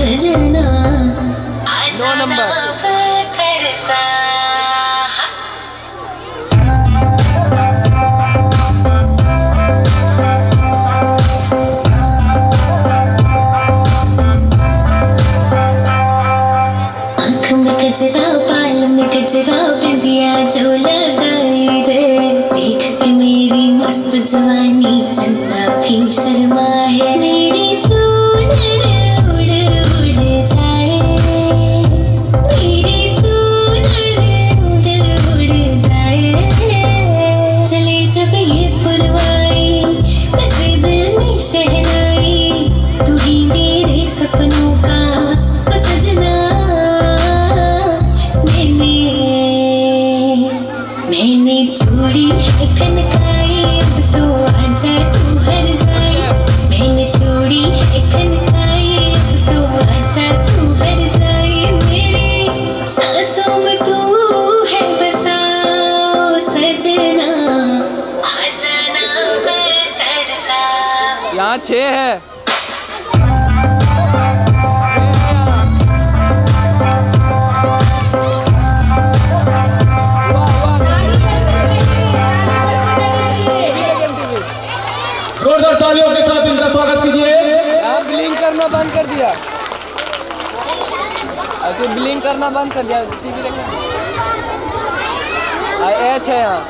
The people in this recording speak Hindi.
सजना दो नंबर गजरा बाल में गजरा बिंदिया जो लगाई रे देख के मेरी मस्त जवानी चंदा भी शर्माए मेरी चूनर उड़ उड़ जाए मेरी चूनर उड़ उड़ जाए चले जब ये पुरवाई बजे दिल में शहनाई तू ही मेरे सपनों का सजना मैंने चूड़ी है खनकाई अब तो आजा तू हर जाए मैंने चूड़ी है खनकाई अब तो आजा तू हर जाए मेरे सांसों में तू है बसा सजना आजा ना मैं तरसा। यहाँ 6 है। जोरदार तालियों के साथ इनका स्वागत कीजिए। यहाँ ब्लिंक करना बंद कर दिया। ब्लिंक करना बंद कर दिया। टीवी देखना। एच है यहाँ।